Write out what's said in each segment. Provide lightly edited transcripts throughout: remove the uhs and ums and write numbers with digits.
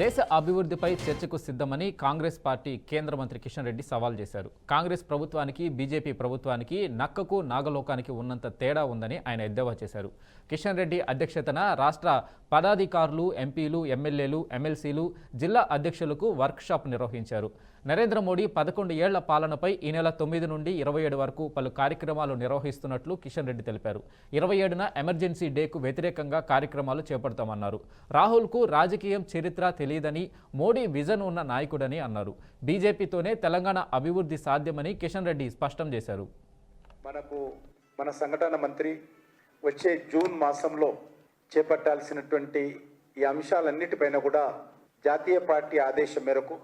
దేశ అభివృద్ధిపై చర్చకు సిద్ధమని కాంగ్రెస్ పార్టీ కేంద్ర మంత్రి కిషన్ రెడ్డి సవాల్ చేశారు. కాంగ్రెస్ ప్రభుత్వానికి బీజేపీ ప్రభుత్వానికి నక్కకు నాగలోకానికి ఉన్నంత తేడా ఉందని ఆయన ఎద్దేవా చేశారు. కిషన్ రెడ్డి అధ్యక్షతన రాష్ట్ర పదాధికారులు, ఎంపీలు, ఎమ్మెల్యేలు, ఎమ్మెల్సీలు, జిల్లా అధ్యక్షులకు వర్క్షాప్ నిర్వహించారు. నరేంద్ర మోడీ 11 ఏళ్ల పాలనపై ఈ నెల 9 నుండి 27 వరకు పలు కార్యక్రమాలు నిర్వహిస్తున్నట్లు కిషన్ రెడ్డి తెలిపారు. 27న ఎమర్జెన్సీ డేకు వ్యతిరేకంగా కార్యక్రమాలు చేపడతామన్నారు. రాహుల్కు రాజకీయం, చరిత్ర తెలియదని, మోడీ విజన్ ఉన్న నాయకుడని అన్నారు. బీజేపీతోనే తెలంగాణ అభివృద్ధి సాధ్యమని కిషన్ రెడ్డి స్పష్టం చేశారు. మన సంఘటన మంత్రి వచ్చే జూన్ మాసంలో చేపట్టాల్సినటువంటి ఈ అంశాలన్నిటిపైన కూడా జాతీయ పార్టీ ఆదేశం మేరకు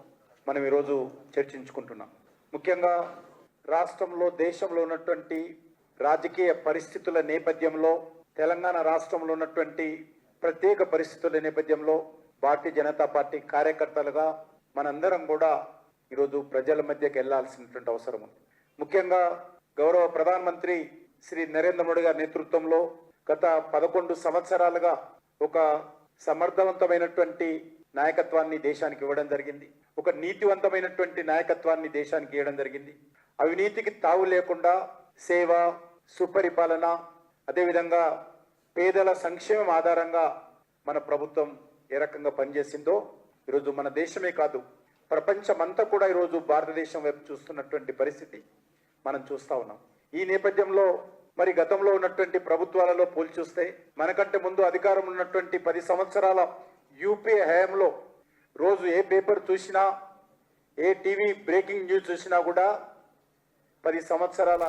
మనం ఈరోజు చర్చించుకుంటున్నాం. ముఖ్యంగా రాష్ట్రంలో, దేశంలో ఉన్నటువంటి రాజకీయ పరిస్థితుల నేపథ్యంలో, తెలంగాణ రాష్ట్రంలో ఉన్నటువంటి ప్రత్యేక పరిస్థితుల నేపథ్యంలో భారతీయ జనతా పార్టీ కార్యకర్తలుగా మనందరం కూడా ఈరోజు ప్రజల మధ్యకి వెళ్లాల్సినటువంటి అవసరం ఉంది. ముఖ్యంగా గౌరవ ప్రధానమంత్రి శ్రీ నరేంద్ర మోడీ గారి నేతృత్వంలో గత 11 సంవత్సరాలుగా ఒక సమర్థవంతమైనటువంటి నాయకత్వాన్ని దేశానికి ఇవ్వడం జరిగింది. ఒక నీతివంతమైనటువంటి నాయకత్వాన్ని దేశానికి ఇవ్వడం జరిగింది. అవినీతికి తావు లేకుండా సేవ, సుపరిపాలన, అదేవిధంగా పేదల సంక్షేమం ఆధారంగా మన ప్రభుత్వం ఏ రకంగా పనిచేసిందో ఈరోజు మన దేశమే కాదు, ప్రపంచమంతా కూడా ఈరోజు భారతదేశం వైపు చూస్తున్నటువంటి పరిస్థితి మనం చూస్తా ఉన్నాం. ఈ నేపథ్యంలో మరి గతంలో ఉన్నటువంటి ప్రభుత్వాలలో పోల్చి చూస్తే మనకంటే ముందు అధికారం ఉన్నటువంటి 10 సంవత్సరాల యూపీఏ హయాంలో రోజు ఏ పేపర్ చూసినా, ఏ టీవీ బ్రేకింగ్ న్యూస్ చూసినా కూడా 10 సంవత్సరాల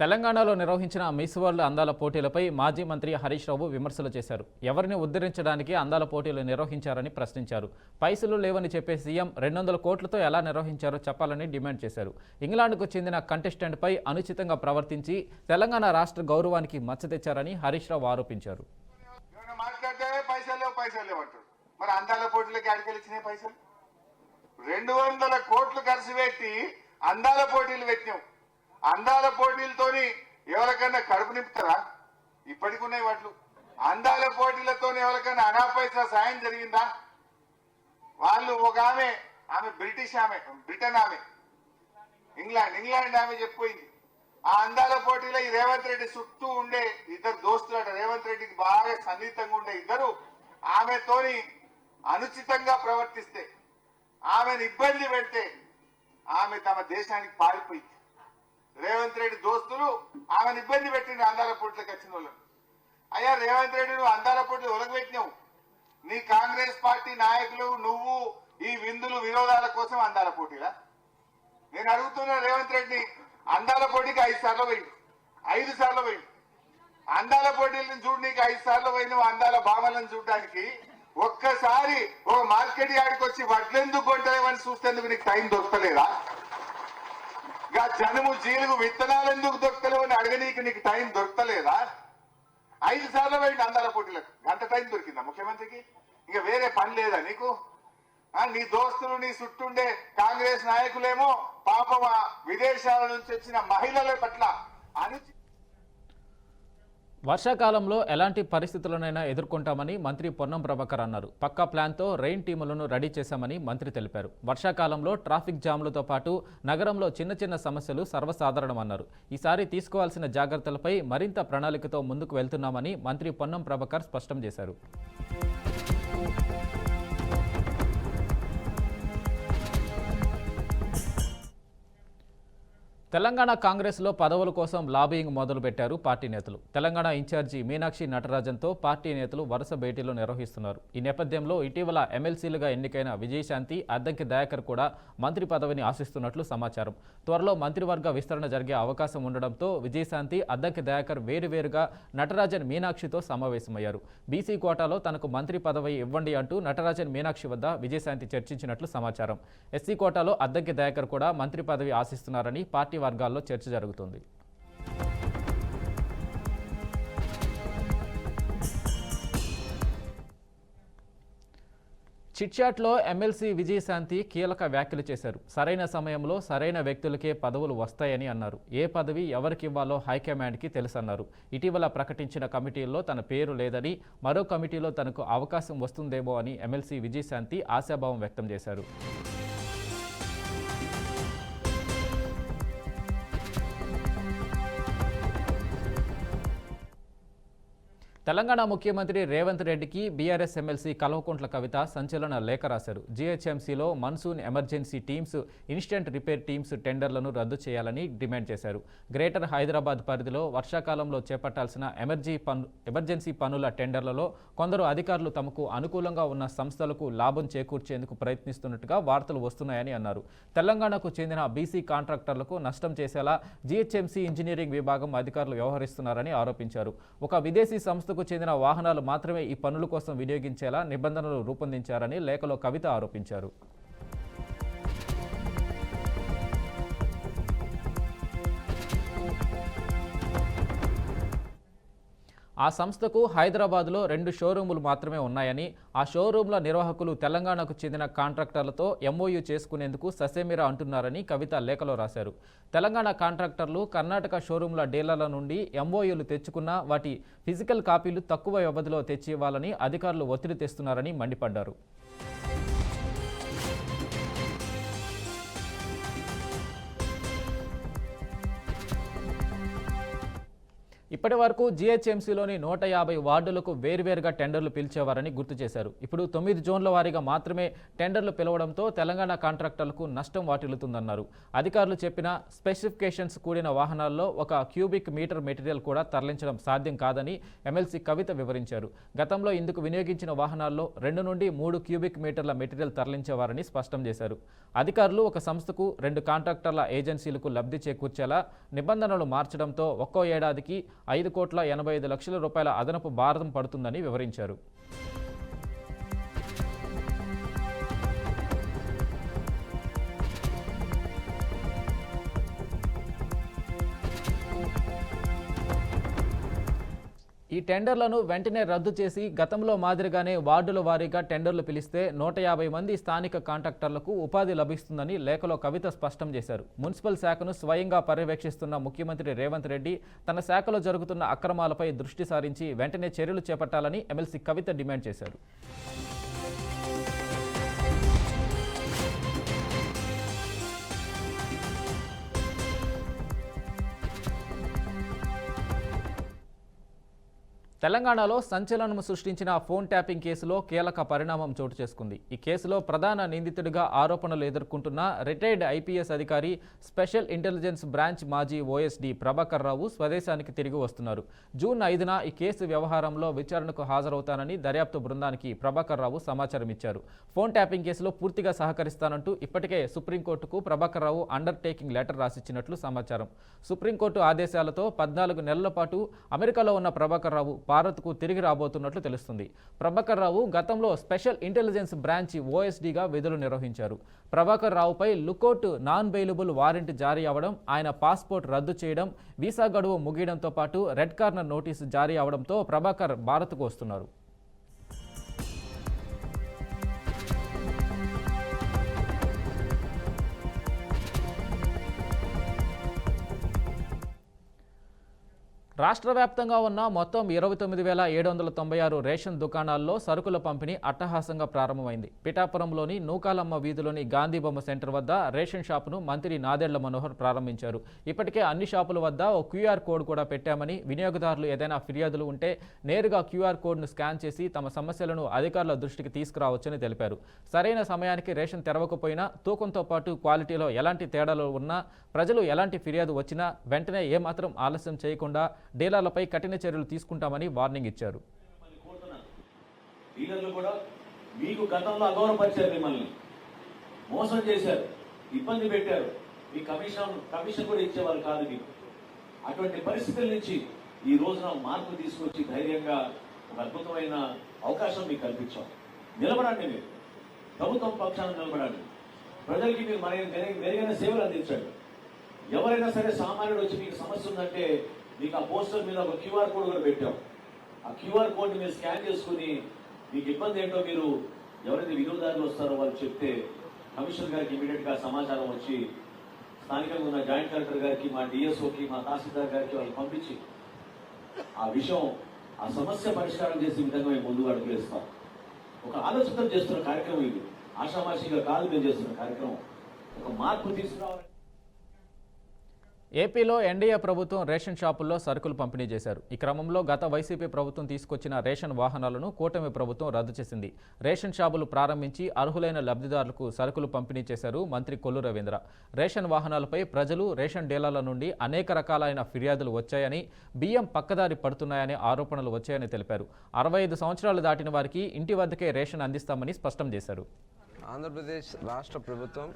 తెలంగాణలో నిర్వహించిన మిస్ వరల్డ్ అందాల పోటీలపై మాజీ మంత్రి హరీష్ రావు విమర్శలు చేశారు. ఎవరిని ఉద్ధరించడానికి అందాల పోటీలు నిర్వహించారని ప్రశ్నించారు. పైసలు లేవని చెప్పే సీఎం 200 కోట్లతో ఎలా నిర్వహించారో చెప్పాలని డిమాండ్ చేశారు. ఇంగ్లాండ్కు చెందిన కంటెస్టెంట్పై అనుచితంగా ప్రవర్తించి తెలంగాణ రాష్ట్ర గౌరవానికి మచ్చ తెచ్చారని హరీష్ రావు ఆరోపించారు. మరి అందాల పోటీలకి అడిగలిచిన పైసలు 200 కోట్లు ఖర్చు పెట్టి అందాల పోటీలు పెట్టినాం. అందాల పోటీలతోని ఎవరికన్నా కడుపు నింపుతారా? ఇప్పటికున్నాయి వాట్లు. అందాల పోటీలతో ఎవరికైనా అనాపైసా సాయం జరిగిందా? వాళ్ళు ఒక ఆమె బ్రిటిష్ ఆమె, బ్రిటన్ ఆమె, ఇంగ్లాండ్ ఆమె చెప్పిపోయింది. ఆ అందాల పోటీలో ఈ రేవంత్ రెడ్డి చుట్టూ ఉండే ఇద్దరు దోస్తులు అట, రేవంత్ రెడ్డికి బాగా సన్నిహితంగా ఉండే ఇద్దరు ఆమెతోని అనుచితంగా ప్రవర్తిస్తే, ఆమెను ఇబ్బంది పెడితే ఆమె తమ దేశానికి పారిపోయింది. రేవంత్ రెడ్డి దోస్తులు ఆమెను ఇబ్బంది పెట్టింది అందాల పోటీలకు వచ్చిన వాళ్ళు. అయ్యా రేవంత్ రెడ్డి, నువ్వు అందాల పోటీలు ఒలగబెట్టినావు. నీ కాంగ్రెస్ పార్టీ నాయకులు, నువ్వు ఈ విందులు వినోదాల కోసం అందాల పోటీలా? నేను అడుగుతున్నా రేవంత్ రెడ్డి, అందాల పోటీకి 5 సార్లు పోయింది, 5 సార్లు పోయింది. అందాల పోటీలను చూడు, నీకు 5 సార్లు పోయినావు. అందాల భావనలను చూడడానికి ఒక్కసారి ఒక మార్కెట్ యార్డ్కి వచ్చి వడ్లెందుకు కొంటామని చూస్తేందుకు నీకు టైం దొరకలేదా? జనము జీలుగు విత్తనాలు ఎందుకు దొరకలేవని అడగనీకి నీకు టైం దొరకలేదా? 5 సార్లు పోయింది అందాల పోటీలకు. గంట టైం దొరికిందా ముఖ్యమంత్రికి? ఇంకా వేరే పని లేదా నీకు? నీ దోస్తులు, నీ చుట్టుండే కాంగ్రెస్ నాయకులేమో పాపం విదేశాల నుంచి వచ్చిన మహిళల పట్ల వర్షాకాలంలో ఎలాంటి పరిస్థితులనైనా ఎదుర్కొంటామని మంత్రి పొన్నం ప్రభాకర్ అన్నారు. పక్కా ప్లాన్తో రెయిన్ టీములను రెడీ చేశామని మంత్రి తెలిపారు. వర్షాకాలంలో ట్రాఫిక్ జామ్లతో పాటు నగరంలో చిన్న సమస్యలు సర్వసాధారణమన్నారు. ఈసారి తీసుకోవాల్సిన జాగ్రత్తలపై మరింత ప్రణాళికతో ముందుకు వెళ్తున్నామని మంత్రి పొన్నం ప్రభాకర్ స్పష్టం చేశారు. తెలంగాణ కాంగ్రెస్లో పదవుల కోసం లాబియింగ్ మొదలుపెట్టారు పార్టీ నేతలు. తెలంగాణ ఇన్ఛార్జి మీనాక్షి నటరాజన్తో పార్టీ నేతలు వరుస భేటీలు నిర్వహిస్తున్నారు. ఈ నేపథ్యంలో ఇటీవల ఎమ్మెల్సీలుగా ఎన్నికైన విజయశాంతి, అద్దంకి దయాకర్ కూడా మంత్రి పదవిని ఆశిస్తున్నట్లు సమాచారం. త్వరలో మంత్రివర్గ విస్తరణ జరిగే అవకాశం ఉండడంతో విజయశాంతి, అద్దంకి దయాకర్ వేరువేరుగా నటరాజన్, మీనాక్షితో సమావేశమయ్యారు. బీసీ కోటాలో తనకు మంత్రి పదవి ఇవ్వండి అంటూ నటరాజన్, మీనాక్షి వద్ద విజయశాంతి చర్చించినట్లు సమాచారం. ఎస్సీ కోటాలో అద్దంకి దయాకర్ కూడా మంత్రి పదవి ఆశిస్తున్నారని పార్టీ వర్గాల్లో చర్చ జరుగుతుంది. చిట్చాట్లో ఎమ్మెల్సీ విజయశాంతి కీలక వ్యాఖ్యలు చేశారు. సరైన సమయంలో సరైన వ్యక్తులకే పదవులు వస్తాయని అన్నారు. ఏ పదవి ఎవరికి ఇవ్వాలో హైకమాండ్కి తెలుసన్నారు. ఇటీవల ప్రకటించిన కమిటీల్లో తన పేరు లేదని, మరో కమిటీలో తనకు అవకాశం వస్తుందేమో అని ఎమ్మెల్సీ విజయశాంతి ఆశాభావం వ్యక్తం చేశారు. తెలంగాణ ముఖ్యమంత్రి రేవంత్ రెడ్డికి బీఆర్ఎస్ ఎమ్మెల్సీ కల్వకుంట్ల కవిత సంచలన లేఖ రాశారు. జీహెచ్ఎంసీలో monsoon emergency teams, instant repair teams టెండర్లను రద్దు చేయాలని డిమాండ్ చేశారు. గ్రేటర్ హైదరాబాద్ పరిధిలో వర్షాకాలంలో చేపట్టాల్సిన ఎమర్జెన్సీ పనుల టెండర్లలో కొందరు అధికారులు తమకు అనుకూలంగా ఉన్న సంస్థలకు లాభం చేకూర్చేందుకు ప్రయత్నిస్తున్నట్టుగా వార్తలు వస్తున్నాయని అన్నారు. తెలంగాణకు చెందిన బీసీ కాంట్రాక్టర్లకు నష్టం చేసేలా జీహెచ్ఎంసీ ఇంజనీరింగ్ విభాగం అధికారులు వ్యవహరిస్తున్నారని ఆరోపించారు. ఒక విదేశీ సంస్థ చెందిన వాహనాలు మాత్రమే ఈ పనుల కోసం వినియోగించేలా నిబంధనలు రూపొందించారని లేఖలో కవిత ఆరోపించారు. ఆ సంస్థకు హైదరాబాద్లో 2 షోరూములు మాత్రమే ఉన్నాయని, ఆ షోరూంల నిర్వాహకులు తెలంగాణకు చెందిన కాంట్రాక్టర్లతో ఎంఓయూ చేసుకునేందుకు ససేమిరా అంటున్నారని కవిత లేఖలో రాశారు. తెలంగాణ కాంట్రాక్టర్లు కర్ణాటక షోరూంల డీలర్ల నుండి ఎంఓయూలు తెచ్చుకున్న వాటి ఫిజికల్ కాపీలు తక్కువ వ్యవధిలో తెచ్చి ఇవ్వాలని అధికారులు ఒత్తిడి తెస్తున్నారని మండిపడ్డారు. ఇప్పటి వరకు జీహెచ్ఎంసీలోని 150 వార్డులకు వేర్వేరుగా టెండర్లు పిలిచేవారని గుర్తు చేశారు. ఇప్పుడు 9 జోన్ల వారీగా మాత్రమే టెండర్లు పిలవడంతో తెలంగాణ కాంట్రాక్టర్లకు నష్టం వాటిల్లుతుందన్నారు. అధికారులు చెప్పిన స్పెసిఫికేషన్స్ కూడిన వాహనాల్లో 1 క్యూబిక్ మీటర్ మెటీరియల్ కూడా తరలించడం సాధ్యం కాదని ఎమ్మెల్సీ కవిత వివరించారు. గతంలో ఇందుకు వినియోగించిన వాహనాల్లో 2 నుండి 3 క్యూబిక్ మీటర్ల మెటీరియల్ తరలించేవారని స్పష్టం చేశారు. అధికారులు ఒక సంస్థకు 2 కాంట్రాక్టర్ల ఏజెన్సీలకు లబ్ధి చేకూర్చేలా నిబంధనలు మార్చడంతో ఒక్కో ఏడాదికి 5,85 కోట్ల అదనపు భారం పడుతుందని వివరించారు. ఈ టెండర్లను వెంటనే రద్దు చేసి గతంలో మాదిరిగానే వార్డుల వారీగా టెండర్లు పిలిస్తే 150 మంది స్థానిక కాంట్రాక్టర్లకు ఉపాధి లభిస్తుందని లేఖలో కవిత స్పష్టం చేశారు. మున్సిపల్ శాఖను స్వయంగా పర్యవేక్షిస్తున్న ముఖ్యమంత్రి రేవంత్ రెడ్డి తన శాఖలో జరుగుతున్న అక్రమాలపై దృష్టి సారించి వెంటనే చర్యలు చేపట్టాలని ఎమ్మెల్సీ కవిత డిమాండ్ చేశారు. తెలంగాణలో సంచలనం సృష్టించిన ఫోన్ ట్యాపింగ్ కేసులో కీలక పరిణామం చోటు చేసుకుంది. ఈ కేసులో ప్రధాన నిందితుడిగా ఆరోపణలు ఎదుర్కొంటున్న రిటైర్డ్ ఐపీఎస్ అధికారి, స్పెషల్ ఇంటెలిజెన్స్ బ్రాంచ్ మాజీ ఓఎస్డీ ప్రభాకర్ రావు స్వదేశానికి తిరిగి వస్తున్నారు. జూన్ 5న ఈ కేసు వ్యవహారంలో విచారణకు హాజరవుతానని దర్యాప్తు బృందానికి ప్రభాకర్ రావు సమాచారం ఇచ్చారు. ఫోన్ ట్యాపింగ్ కేసులో పూర్తిగా సహకరిస్తానంటూ ఇప్పటికే సుప్రీంకోర్టుకు ప్రభాకర్ రావు అండర్టేకింగ్ లెటర్ రాసిచ్చినట్లు సమాచారం. సుప్రీంకోర్టు ఆదేశాలతో 14 నెలల పాటు అమెరికాలో ఉన్న ప్రభాకర్ రావు భారత్కు తిరిగి రాబోతున్నట్లు తెలుస్తుంది. ప్రభాకర్ రావు గతంలో స్పెషల్ ఇంటెలిజెన్స్ బ్రాంచ్ ఓఎస్డీగా విధులు నిర్వహించారు. ప్రభాకర్ రావుపై లుకౌట్ నాన్ బెయిలబుల్ వారెంట్ జారీ అవ్వడం, ఆయన పాస్పోర్ట్ రద్దు చేయడం, వీసా గడువు ముగియడంతో పాటు రెడ్ కార్నర్ నోటీసు జారీ అవడంతో ప్రభాకర్ భారత్కు వస్తున్నారు. రాష్ట్ర వ్యాప్తంగా ఉన్న మొత్తం 29,796 రేషన్ దుకాణాల్లో సరుకుల పంపిణీ అట్టహాసంగా ప్రారంభమైంది. పిఠాపురంలోని నూకాలమ్మ వీధిలోని గాంధీ బొమ్మ సెంటర్ వద్ద రేషన్ షాపును మంత్రి నాదెళ్ల మనోహర్ ప్రారంభించారు. ఇప్పటికే అన్ని షాపుల వద్ద ఓ క్యూఆర్ కోడ్ కూడా పెట్టామని, వినియోగదారులు ఏదైనా ఫిర్యాదులు ఉంటే నేరుగా క్యూఆర్ కోడ్ను స్కాన్ చేసి తమ సమస్యలను అధికారుల దృష్టికి తీసుకురావచ్చని తెలిపారు. సరైన సమయానికి రేషన్ తెరవకపోయినా, తూకంతో పాటు క్వాలిటీలో ఎలాంటి తేడాలు ఉన్నా, ప్రజలు ఎలాంటి ఫిర్యాదు వచ్చినా వెంటనే ఏమాత్రం ఆలస్యం చేయకుండా డీలర్లపై కఠిన చర్యలు తీసుకుంటామని వార్నింగ్ ఇచ్చారు. డీలర్లు కూడా మీకు గతంలో అగౌరవపరిచారు, మిమ్మల్ని మోసం చేశారు, ఇబ్బంది పెట్టారు, మీ కమిషన్ కూడా ఇచ్చేవాళ్ళు కాదు మీకు. అటువంటి పరిస్థితుల నుంచి ఈ రోజున మార్పు తీసుకొచ్చి ధైర్యంగా ఒక అద్భుతమైన అవకాశం మీకు కల్పించాం. నిలబడండి, మీరు ప్రభుత్వం పక్షాన నిలబడండి, ప్రజలకి మీరు మెరుగైన సేవలు అందించండి. ఎవరైనా సరే సామాన్యుడు వచ్చి మీకు సమస్య ఉందంటే మీకు ఆ పోస్టర్ మీద ఒక క్యూఆర్ కోడ్ కూడా పెట్టాం. ఆ క్యూఆర్ కోడ్ని మీరు స్కాన్ చేసుకుని మీకు ఇబ్బంది ఏంటో మీరు ఎవరైతే వినియోగదారులు వస్తారో వాళ్ళు చెప్తే కమిషనర్ గారికి ఇమీడియట్గా సమాచారం వచ్చి స్థానికంగా ఉన్న జాయింట్ కలెక్టర్ గారికి, మా డిఎస్ఓకి, మా తహసీల్దార్ గారికి వాళ్ళు పంపించి ఆ విషయం, ఆ సమస్య పరిష్కారం చేసే విధంగా మేము ముందుకు అడుగులేస్తాం. ఒక ఆలోచన చేస్తున్న కార్యక్రమం ఇది. ఆషామాషిగా కాదు మేము చేస్తున్న కార్యక్రమం. ఒక మార్పు తీసుకురావాలి. ఏపీలో ఎన్డీఏ ప్రభుత్వం రేషన్ షాపుల్లో సరుకులు పంపిణీ చేశారు. ఈ క్రమంలో గత వైసీపీ ప్రభుత్వం తీసుకొచ్చిన రేషన్ వాహనాలను కూటమి ప్రభుత్వం రద్దు చేసింది. రేషన్ షాపులు ప్రారంభించి అర్హులైన లబ్ధిదారులకు సరుకులు పంపిణీ చేశారు మంత్రి కొల్లు రవీంద్ర. రేషన్ వాహనాలపై ప్రజలు, రేషన్ డీలర్ల నుండి అనేక రకాలైన ఫిర్యాదులు వచ్చాయని, బియ్యం పక్కదారి పడుతున్నాయనే ఆరోపణలు వచ్చాయని తెలిపారు. 65 సంవత్సరాలు దాటిన వారికి ఇంటి వద్దకే రేషన్ అందిస్తామని స్పష్టం చేశారు. ఆంధ్రప్రదేశ్ రాష్ట్ర ప్రభుత్వం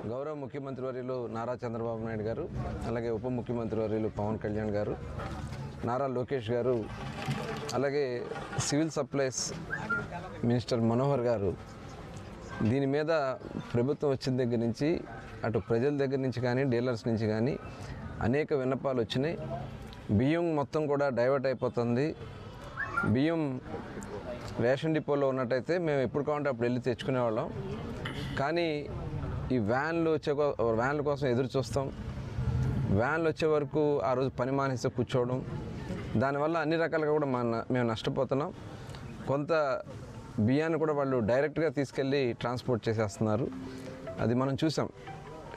గౌరవ ముఖ్యమంత్రి వర్యులు నారా చంద్రబాబు నాయుడు గారు, అలాగే ఉప ముఖ్యమంత్రి వర్యులు పవన్ కళ్యాణ్ గారు, నారా లోకేష్ గారు, అలాగే సివిల్ సప్లైస్ మినిస్టర్ మనోహర్ గారు దీని మీద ప్రభుత్వం వచ్చిన దగ్గర నుంచి అటు ప్రజల దగ్గర నుంచి కానీ డీలర్స్ నుంచి కానీ అనేక విన్నపాలు వచ్చినాయి. బియ్యం మొత్తం కూడా డైవర్ట్ అయిపోతుంది. బియ్యం రేషన్ డిపోలో ఉన్నట్టయితే మేము ఎప్పుడు కావాలంటే అప్పుడు వెళ్ళి తెచ్చుకునేవాళ్ళం. కానీ ఈ వ్యాన్ల కోసం ఎదురు చూస్తాం. వ్యాన్లు వచ్చే వరకు ఆ రోజు పని మానేసి కూర్చోవడం, దానివల్ల అన్ని రకాలుగా కూడా మేము నష్టపోతున్నాం. కొంత బియ్యాన్ని కూడా వాళ్ళు డైరెక్ట్గా తీసుకెళ్ళి ట్రాన్స్పోర్ట్ చేసేస్తున్నారు. అది మనం చూసాం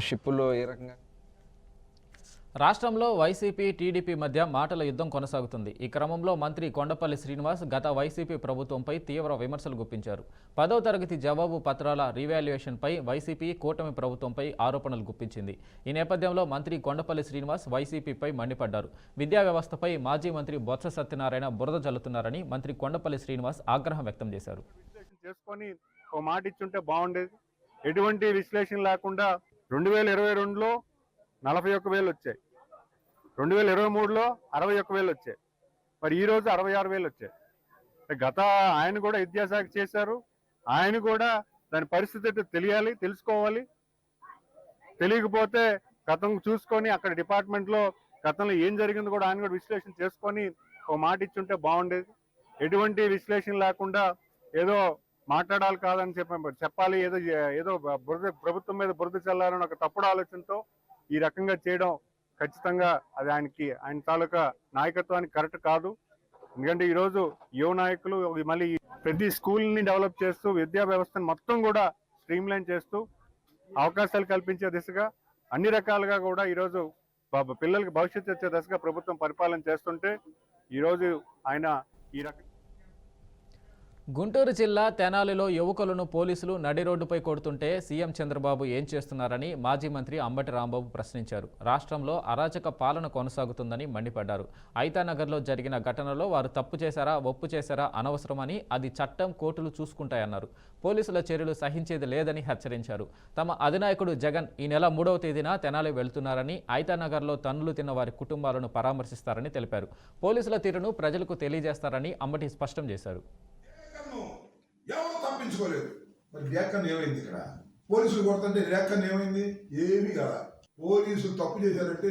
షిప్పులో ఏ రకంగా. రాష్ట్రంలో వైసీపీ, టీడీపీ మధ్య మాటల యుద్ధం కొనసాగుతుంది. ఈ క్రమంలో మంత్రి కొండపల్లి శ్రీనివాస్ గత వైసీపీ ప్రభుత్వంపై తీవ్ర విమర్శలు గుప్పించారు. 10వ తరగతి జవాబు పత్రాల రీవాల్యుయేషన్పై వైసీపీ, కూటమి ప్రభుత్వంపై ఆరోపణలు గుప్పించింది. ఈ నేపథ్యంలో మంత్రి కొండపల్లి శ్రీనివాస్ వైసీపీపై మండిపడ్డారు. విద్యా వ్యవస్థపై మాజీ మంత్రి బొత్స సత్యనారాయణ బురద జల్లుతున్నారని మంత్రి కొండపల్లి శ్రీనివాస్ ఆగ్రహం వ్యక్తం చేశారు. చేసుకొని ఒక మాట ఇచ్చుంటే బాగుండేది. ఎటువంటి విశ్లేషణ లేకుండా 2022లో 41,000 వచ్చాయి, 2023లో 61,000 వచ్చాయి, మరి ఈరోజు 66,000 వచ్చాయి. గత ఆయన కూడా విద్యాశాఖ చేశారు. ఆయన కూడా దాని పరిస్థితి తెలియాలి, తెలుసుకోవాలి. తెలియకపోతే గతం చూసుకొని అక్కడ డిపార్ట్మెంట్లో గతంలో ఏం జరిగింది కూడా ఆయన కూడా విశ్లేషణ చేసుకొని ఒక మాట ఇచ్చుంటే బాగుండేది. ఎటువంటి విశ్లేషణ లేకుండా ఏదో మాట్లాడాలి కాదని చెప్పాలి, ఏదో ప్రభుత్వం మీద బురద చల్లాలని ఒక తప్పుడు ఆలోచనతో ఈ రకంగా చేయడం ఖచ్చితంగా అది ఆయన తాలూకా నాయకత్వానికి కరెక్ట్ కాదు. ఎందుకంటే ఈరోజు యువ నాయకులు మళ్ళీ ప్రతి స్కూల్ని డెవలప్ చేస్తూ విద్యా వ్యవస్థను మొత్తం కూడా స్ట్రీమ్లైన్ చేస్తూ అవకాశాలు కల్పించే దిశగా అన్ని రకాలుగా కూడా ఈరోజు పిల్లలకి భవిష్యత్తు వచ్చే దిశగా ప్రభుత్వం పరిపాలన చేస్తుంటే ఈరోజు ఆయన ఈ రకంగా. గుంటూరు జిల్లా తెనాలిలో యువకులను పోలీసులు నడి రోడ్డుపై కొడుతుంటే సీఎం చంద్రబాబు ఏం చేస్తున్నారని మాజీ మంత్రి అంబటి రాంబాబు ప్రశ్నించారు. రాష్ట్రంలో అరాచక పాలన కొనసాగుతుందని మండిపడ్డారు. ఐతానగర్లో జరిగిన ఘటనలో వారు తప్పు చేశారా, ఒప్పు చేశారా అనవసరమని, అది చట్టం, కోర్టులు చూసుకుంటాయన్నారు. పోలీసుల చర్యలు సహించేది లేదని హెచ్చరించారు. తమ అధినాయకుడు జగన్ ఈ నెల 3వ తేదీన తెనాలి వెళ్తున్నారని, ఐతానగర్లో తన్నులు తిన్న వారి కుటుంబాలను పరామర్శిస్తారని తెలిపారు. పోలీసుల తీరును ప్రజలకు తెలియజేస్తారని అంబటి స్పష్టం చేశారు. ఎవరు తప్పించుకోలేదు. మరి రేఖన్ ఏమైంది? ఇక్కడ పోలీసులు కొడుతుంటే రేఖన్ ఏమైంది? ఏమీ కదా. పోలీసులు తప్పు చేశారంటే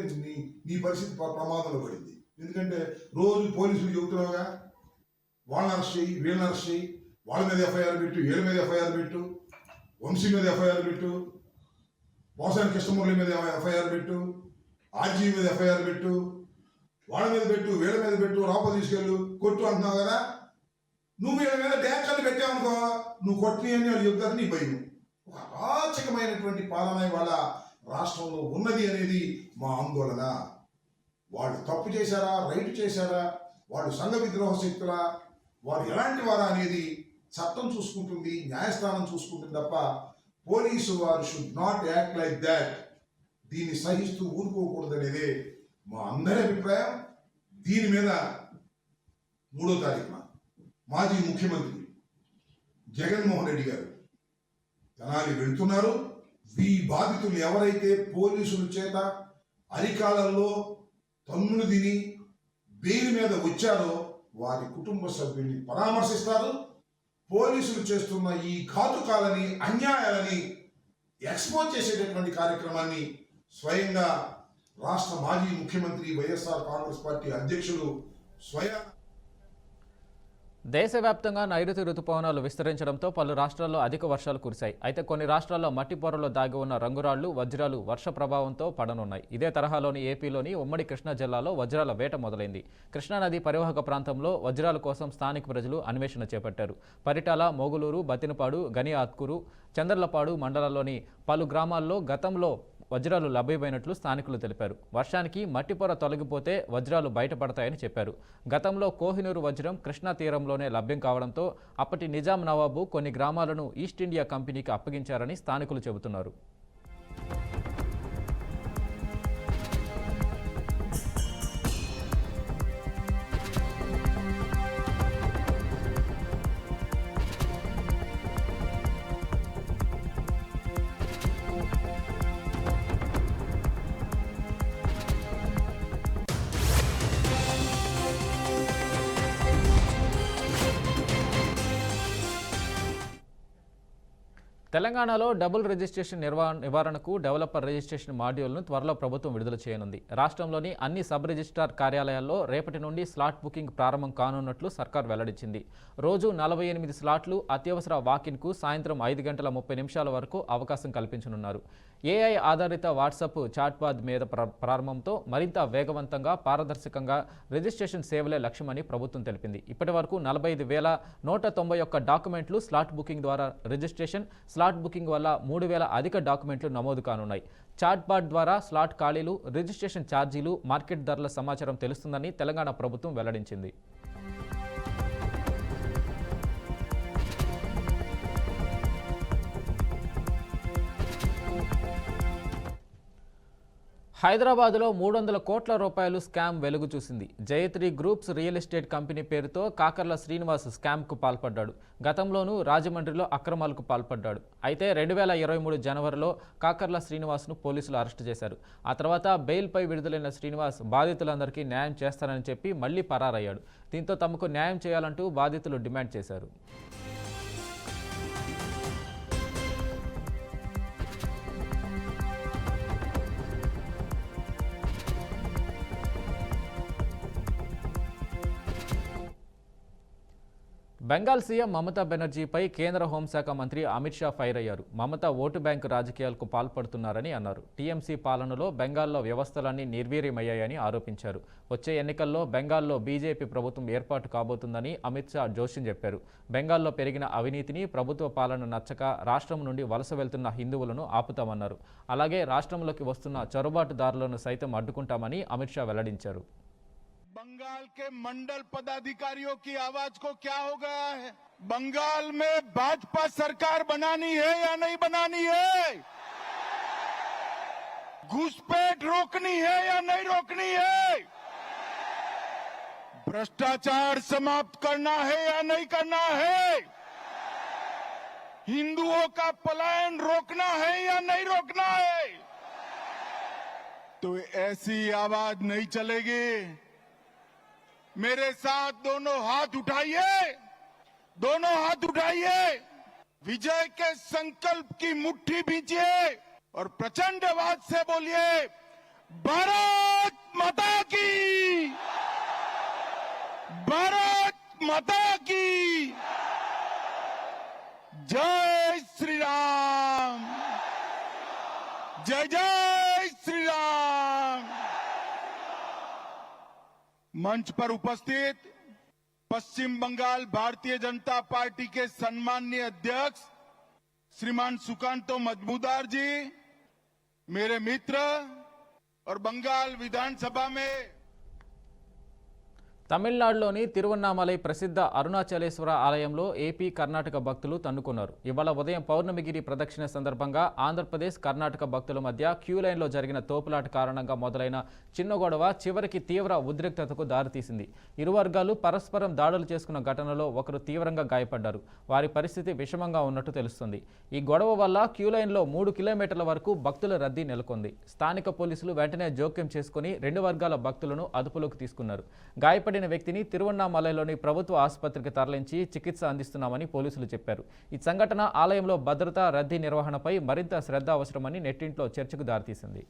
నీ పరిస్థితి ప్రమాదంలో పడింది. ఎందుకంటే రోజు పోలీసులు చెబుతున్నావుగా, వాళ్ళని అరెస్ట్ చేయి, వీళ్ళని అరెస్ట్ చేయి, వాళ్ళ మీద ఎఫ్ఐఆర్ పెట్టు, వీళ్ళ మీద ఎఫ్ఐఆర్ పెట్టు, వంశీ మీద ఎఫ్ఐఆర్ పెట్టు, పోసాని కృష్ణమూర్తి మీద ఎఫ్ఐఆర్ పెట్టు, ఆర్జీ మీద ఎఫ్ఐఆర్ పెట్టు, వాళ్ళ మీద పెట్టు, వీళ్ళ మీద పెట్టు, లోపల తీసుకెళ్ళు, కొట్టు అంటున్నావు కదా. నువ్వు వీళ్ళ మీద ట్యాక్సర్లు పెట్టావనుకో, నువ్వు కొట్టిని అని వాళ్ళు చెప్తారు. నీ భయం. ఒక అరాచకమైనటువంటి పాలన ఇవాళ రాష్ట్రంలో ఉన్నది అనేది మా ఆందోళన. వాళ్ళు తప్పు చేశారా, రైట్ చేశారా, వాళ్ళు సంఘ విద్రోహ శక్తులా, వారు ఎలాంటి వారా అనేది చట్టం చూసుకుంటుంది, న్యాయస్థానం చూసుకుంటుంది తప్ప పోలీసు వారు should not act like that. దీన్ని సహిస్తూ ఊరుకోకూడదు అనేదే మా అందరి అభిప్రాయం. దీని మీద 3వ తారీఖున మాజీ ముఖ్యమంత్రి జగన్మోహన్ రెడ్డి గారు తెనాలి వెళ్తున్నారు. ఈ బాధితులు ఎవరైతే పోలీసుల చేత అరికాలంలో తన్నులు తిని బెయిల్ మీద వచ్చారో వారి కుటుంబ సభ్యుల్ని పరామర్శిస్తారు. పోలీసులు చేస్తున్న ఈ ఘాతుకాలని, అన్యాయాలని ఎక్స్పోజ్ చేసేటటువంటి కార్యక్రమాన్ని స్వయంగా రాష్ట్ర మాజీ ముఖ్యమంత్రి వైఎస్ఆర్ కాంగ్రెస్ పార్టీ అధ్యక్షులు దేశవ్యాప్తంగా నైరుతి రుతుపవనాలు విస్తరించడంతో పలు రాష్ట్రాల్లో అధిక వర్షాలు కురిశాయి. అయితే కొన్ని రాష్ట్రాల్లో మట్టి పొరలో దాగి ఉన్న రంగురాళ్లు, వజ్రాలు వర్ష ప్రభావంతో పడనున్నాయి. ఇదే తరహాలోని ఏపీలోని ఉమ్మడి కృష్ణా జిల్లాలో వజ్రాల వేట మొదలైంది. కృష్ణానది పరివాహక ప్రాంతంలో వజ్రాల కోసం స్థానిక ప్రజలు అన్వేషణ చేపట్టారు. పరిటాల, మోగులూరు, బతినపాడు, గనియాత్కూరు, చంద్రలపాడు మండలాల్లోని పలు గ్రామాల్లో గతంలో వజ్రాలు లభ్యమైనట్లు స్థానికులు తెలిపారు. వర్షానికి మట్టి పొర తొలగిపోతే వజ్రాలు బయటపడతాయని చెప్పారు. గతంలో కోహినూరు వజ్రం కృష్ణా తీరంలోనే లభ్యం కావడంతో అప్పటి నిజాం నవాబు కొన్ని గ్రామాలను ఈస్ట్ ఇండియా కంపెనీకి అప్పగించారని స్థానికులు చెబుతున్నారు. తెలంగాణలో డబుల్ రిజిస్ట్రేషన్ నివారణకు డెవలపర్ రిజిస్ట్రేషన్ మాడ్యూల్ను త్వరలో ప్రభుత్వం విడుదల చేయనుంది. రాష్ట్రంలోని అన్ని సబ్ రిజిస్ట్రార్ కార్యాలయాల్లో రేపటి నుండి స్లాట్ బుకింగ్ ప్రారంభం కానున్నట్లు సర్కార్ వెల్లడించింది. రోజు 48 స్లాట్లు, అత్యవసర వాకిన్కు సాయంత్రం 5:30 వరకు అవకాశం కల్పించనున్నారు. ఏఐ ఆధారిత వాట్సాప్ చాట్బాద్ మీద ప్రారంభంతో మరింత వేగవంతంగా, పారదర్శకంగా రిజిస్ట్రేషన్ సేవలే లక్ష్యమని ప్రభుత్వం తెలిపింది. ఇప్పటి వరకు 45,191 డాక్యుమెంట్లు స్లాట్ బుకింగ్ ద్వారా రిజిస్ట్రేషన్, స్లాట్ బుకింగ్ వల్ల 3,000 అధిక డాక్యుమెంట్లు నమోదు కానున్నాయి. చాట్బాట్ ద్వారా స్లాట్ ఖాళీలు, రిజిస్ట్రేషన్ ఛార్జీలు, మార్కెట్ ధరల సమాచారం తెలుస్తుందని తెలంగాణ ప్రభుత్వం వెల్లడించింది. హైదరాబాద్లో 300 కోట్ల రూపాయలు స్కామ్ వెలుగు చూసింది. Jayatri groups real estate company పేరుతో కాకర్ల శ్రీనివాస్ స్కామ్కు పాల్పడ్డాడు. గతంలోనూ రాజమండ్రిలో అక్రమాలకు పాల్పడ్డాడు. అయితే 2023 జనవరిలో కాకర్ల శ్రీనివాస్ను పోలీసులు అరెస్టు చేశారు. ఆ తర్వాత బెయిల్పై విడుదలైన శ్రీనివాస్ బాధితులందరికీ న్యాయం చేస్తానని చెప్పి మళ్లీ పరారయ్యాడు. దీంతో తమకు న్యాయం చేయాలంటూ బాధితులు డిమాండ్ చేశారు. బెంగాల్ సీఎం మమతా బెనర్జీపై కేంద్ర హోంశాఖ మంత్రి అమిత్ షా ఫైర్ అయ్యారు. మమతా ఓటు బ్యాంకు రాజకీయాలకు పాల్పడుతున్నారని అన్నారు. టీఎంసీ పాలనలో బెంగాల్లో వ్యవస్థలన్నీ నిర్వీర్యమయ్యాయని ఆరోపించారు. వచ్చే ఎన్నికల్లో బెంగాల్లో బీజేపీ ప్రభుత్వం ఏర్పాటు కాబోతుందని అమిత్ షా జోస్యం చెప్పారు. బెంగాల్లో పెరిగిన అవినీతిని, ప్రభుత్వ పాలన నచ్చక రాష్ట్రం నుండి వలస వెళ్తున్న హిందువులను ఆపుతామన్నారు. అలాగే రాష్ట్రంలోకి వస్తున్న చొరబాటుదారులను సైతం అడ్డుకుంటామని అమిత్ షా వెల్లడించారు. बंगाल के मंडल पदाधिकारियों की आवाज को क्या हो गया है? बंगाल में भाजपा सरकार बनानी है या नहीं बनानी है? घुसपैठ रोकनी है या नहीं रोकनी है? भ्रष्टाचार समाप्त करना है या नहीं करना है? हिंदुओं का पलायन रोकना है या नहीं रोकना है? तो ऐसी आवाज नहीं चलेगी। मेरे साथ दोनों हाथ उठाइए, दोनों हाथ उठाइए, विजय के संकल्प की मुट्ठी भींचिए और प्रचंड आवाज से बोलिए, भारत माता की, भारत माता की, जय श्री राम, जय जय श्री राम। मंच पर उपस्थित पश्चिम बंगाल भारतीय जनता पार्टी के सम्माननीय अध्यक्ष श्रीमान सुकांतो मजमूदार जी, मेरे मित्र और बंगाल विधानसभा में తమిళనాడులోని తిరువన్నామలై ప్రసిద్ధ అరుణాచలేశ్వర ఆలయంలో ఏపీ, కర్ణాటక భక్తులు తన్నుకున్నారు. ఇవాళ ఉదయం పౌర్ణమిగిరి ప్రదక్షిణ సందర్భంగా ఆంధ్రప్రదేశ్, కర్ణాటక భక్తుల మధ్య క్యూ లైన్లో జరిగిన తోపులాట కారణంగా మొదలైన చిన్న గొడవ చివరికి తీవ్ర ఉద్రిక్తతకు దారితీసింది. ఇరు వర్గాలు పరస్పరం దాడులు చేసుకున్న ఘటనలో ఒకరు తీవ్రంగా గాయపడ్డారు. వారి పరిస్థితి విషమంగా ఉన్నట్టు తెలుస్తుంది. ఈ గొడవ వల్ల క్యూ లైన్లో 3 కిలోమీటర్ల వరకు భక్తుల రద్దీ నెలకొంది. స్థానిక పోలీసులు వెంటనే జోక్యం చేసుకుని 2 వర్గాల భక్తులను అదుపులోకి తీసుకున్నారు. గాయపడిన వ్యక్తిని తిరువన్నామలైలోని ప్రభుత్వ ఆసుపత్రికి తరలించి చికిత్స అందిస్తున్నామని పోలీసులు చెప్పారు. ఈ సంఘటన ఆలయంలో భద్రత, రద్దీ నిర్వహణపై మరింత శ్రద్ధ అవసరమని నెట్టింట్లో చర్చకు దారితీసింది.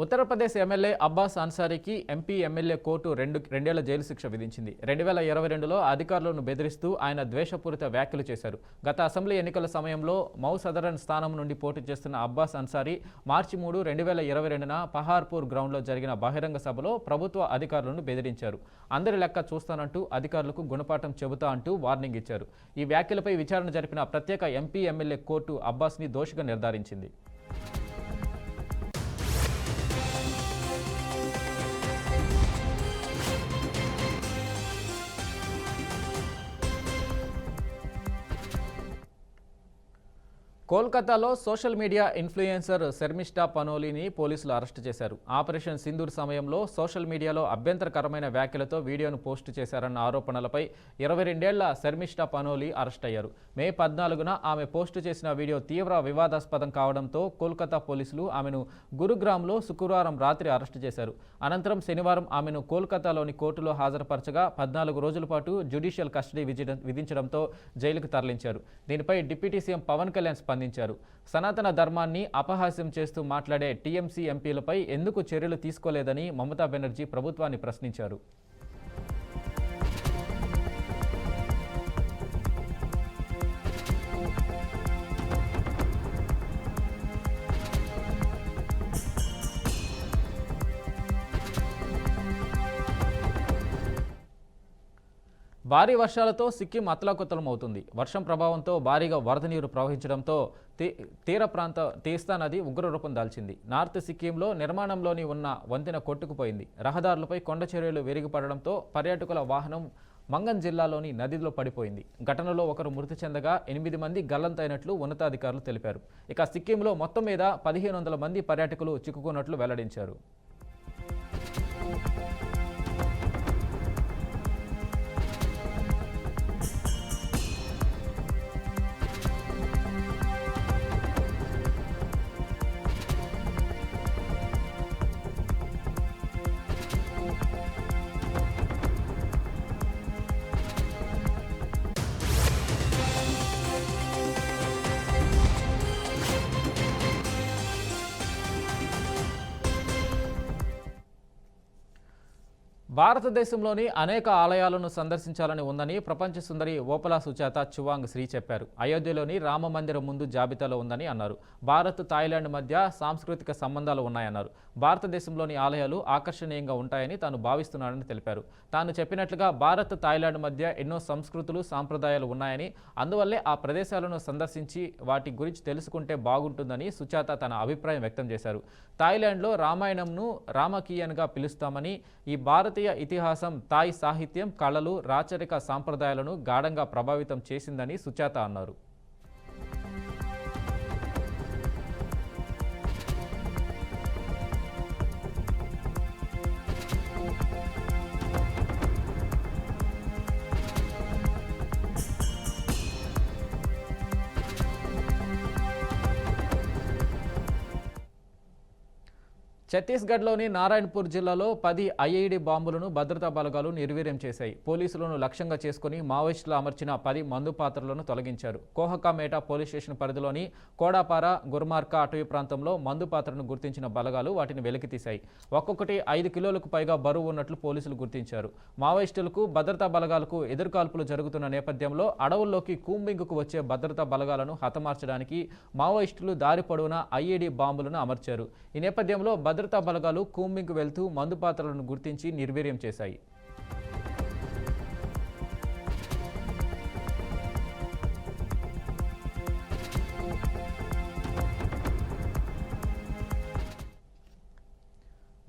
ఉత్తరప్రదేశ్ ఎమ్మెల్యే అబ్బాస్ అన్సారీకి ఎంపీ ఎమ్మెల్యే కోర్టు రెండేళ్ల జైలు శిక్ష విధించింది. 2022లో అధికారులను బెదిరిస్తూ ఆయన ద్వేషపూరిత వ్యాఖ్యలు చేశారు. గత అసెంబ్లీ ఎన్నికల సమయంలో మౌ సదరన్ స్థానం నుండి పోటీ చేస్తున్న అబ్బాస్ అన్సారీ మార్చి 3, 2022న పహార్పూర్ గ్రౌండ్లో జరిగిన బహిరంగ సభలో ప్రభుత్వ అధికారులను బెదిరించారు. అందరి లెక్క చూస్తానంటూ అధికారులకు గుణపాఠం చెబుతా అంటూ వార్నింగ్ ఇచ్చారు. ఈ వ్యాఖ్యలపై విచారణ జరిపిన ప్రత్యేక ఎంపీ ఎమ్మెల్యే కోర్టు అబ్బాస్ని దోషిగా నిర్ధారించింది. కోల్కతాలో సోషల్ మీడియా ఇన్ఫ్లుయెన్సర్ శర్మిష్ఠా పనోలీని పోలీసులు అరెస్టు చేశారు. ఆపరేషన్ సింధూర్ సమయంలో సోషల్ మీడియాలో అభ్యంతరకరమైన వ్యాఖ్యలతో వీడియోను పోస్టు చేశారన్న ఆరోపణలపై 22 ఏళ్ల శర్మిష్ఠా పనోలీ అరెస్ట్ అయ్యారు. మే 14న ఆమె పోస్టు చేసిన వీడియో తీవ్ర వివాదాస్పదం కావడంతో కోల్కతా పోలీసులు ఆమెను గురుగ్రామ్లో శుక్రవారం రాత్రి అరెస్టు చేశారు. అనంతరం శనివారం ఆమెను కోల్కతాలోని కోర్టులో హాజరుపరచగా 14 రోజుల పాటు జ్యుడిషియల్ కస్టడీ విధించడంతో జైలుకు తరలించారు. దీనిపై డిప్యూటీ సీఎం పవన్ కళ్యాణ్ స్పందించారు. సనాతన ధర్మాన్ని అపహాస్యం చేస్తూ మాట్లాడే టీఎంసీ ఎంపీలపై ఎందుకు చర్యలు తీసుకోలేదని మమతా బెనర్జీ ప్రభుత్వాన్ని ప్రశ్నించారు. భారీ వర్షాలతో సిక్కిం అతలాకుతలమవుతుంది. వర్షం ప్రభావంతో భారీగా వరద నీరు ప్రవహించడంతో తీర ప్రాంత తీస్తా నది ఉగ్రరూపం దాల్చింది. నార్త్ సిక్కింలో నిర్మాణంలోని ఉన్న వంతెన కొట్టుకుపోయింది. రహదారులపై కొండ చర్యలు విరిగిపడడంతో పర్యాటకుల వాహనం మంగన్ జిల్లాలోని నదిలో పడిపోయింది. ఘటనలో ఒకరు మృతి చెందగా 8 మంది గల్లంతైనట్లు ఉన్నతాధికారులు తెలిపారు. ఇక సిక్కింలో మొత్తం మీద 1500 మంది పర్యాటకులు చిక్కుకున్నట్లు వెల్లడించారు. భారతదేశంలోని అనేక ఆలయాలను సందర్శించాలని ఉందని ప్రపంచ సుందరి ఓపలా సుజాత చువాంగ్ శ్రీ చెప్పారు. అయోధ్యలోని రామ మందిరం ముందు జాబితాలో ఉందని అన్నారు. భారత్, థాయిలాండ్ మధ్య సాంస్కృతిక సంబంధాలు ఉన్నాయన్నారు. భారతదేశంలోని ఆలయాలు ఆకర్షణీయంగా ఉంటాయని తాను భావిస్తున్నానని తెలిపారు. తాను చెప్పినట్లుగా భారత్, థాయిలాండ్ మధ్య ఎన్నో సంస్కృతులు, సాంప్రదాయాలు ఉన్నాయని, అందువల్లే ఆ ప్రదేశాలను సందర్శించి వాటి గురించి తెలుసుకుంటే బాగుంటుందని సుజాత తన అభిప్రాయం వ్యక్తం చేశారు. థాయిలాండ్లో రామాయణంను రామకీయన్గా పిలుస్తామని, ఈ భారతీయ ఇతిహాసం థాయ్ సాహిత్యం, కళలు, రాచరిక సాంప్రదాయాలను గాఢంగా ప్రభావితం చేసిందని సుజాత అన్నారు. ఛత్తీస్గఢ్లోని నారాయణపూర్ జిల్లాలో 10 ఐఈడీ బాంబులను భద్రతా బలగాలు నిర్వీర్యం చేశాయి. పోలీసులను లక్ష్యంగా చేసుకుని మావోయిస్టులు అమర్చిన 10 మందు పాత్రలను తొలగించారు. కోహకామేటా పోలీస్ స్టేషన్ పరిధిలోని కోడాపార, గుర్మార్కా అటవీ ప్రాంతంలో మందు పాత్రను గుర్తించిన బలగాలు వాటిని వెలికితీశాయి. ఒక్కొక్కటి 5 కిలోలకు పైగా బరువు ఉన్నట్లు పోలీసులు గుర్తించారు. మావోయిస్టులకు, భద్రతా బలగాలకు ఎదురుకాల్పులు జరుగుతున్న నేపథ్యంలో అడవుల్లోకి కూంబింగ్కు వచ్చే భద్రతా బలగాలను హతమార్చడానికి మావోయిస్టులు దారి పొడవునా ఐఈడీ బాంబులను అమర్చారు. ఈ నేపథ్యంలో భద్రతా బలగాలు కూంబింగ్కు వెళ్తూ మందు పాత్రలను గుర్తించి నిర్వీర్యం చేశాయి.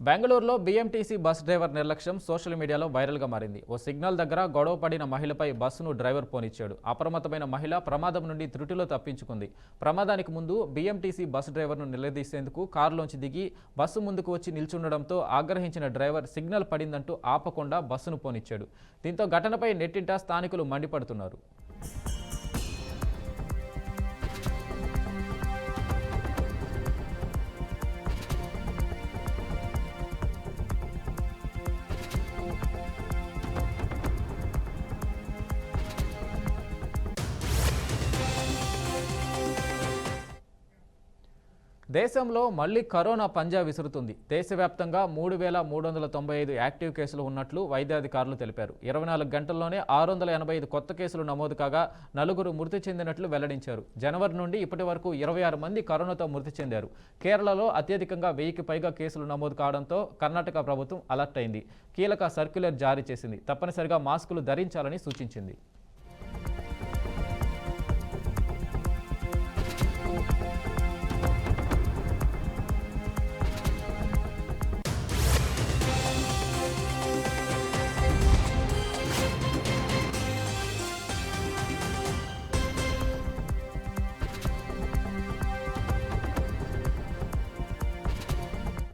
బెంగళూరులో బీఎంటీసీ బస్ డ్రైవర్ నిర్లక్ష్యం సోషల్ మీడియాలో వైరల్గా మారింది. ఓ సిగ్నల్ దగ్గర గొడవ పడిన మహిళపై బస్సును డ్రైవర్ పోనిచ్చాడు. అప్రమత్తమైన మహిళ ప్రమాదం నుండి త్రుటిలో తప్పించుకుంది. ప్రమాదానికి ముందు బీఎంటీసీ బస్ డ్రైవర్ను నిలదీసేందుకు కారులోంచి దిగి బస్సు ముందుకు వచ్చి నిల్చుండడంతో ఆగ్రహించిన డ్రైవర్ సిగ్నల్ పడిందంటూ ఆపకుండా బస్సును పోనిచ్చాడు. దీంతో ఘటనపై నెట్టింట స్థానికులు మండిపడుతున్నారు. దేశంలో మళ్లీ కరోనా పంజా విసురుతుంది. దేశవ్యాప్తంగా 3,395 యాక్టివ్ కేసులు ఉన్నట్లు వైద్యాధికారులు తెలిపారు. 24 గంటల్లోనే 685 కొత్త కేసులు నమోదు కాగా 4 మృతి చెందినట్లు వెల్లడించారు. జనవరి నుండి ఇప్పటి వరకు 26 మంది కరోనాతో మృతి చెందారు. కేరళలో అత్యధికంగా 1000కి పైగా కేసులు నమోదు కావడంతో కర్ణాటక ప్రభుత్వం అలర్ట్ అయింది. కీలక సర్క్యులర్ జారీ చేసింది. తప్పనిసరిగా మాస్కులు ధరించాలని సూచించింది.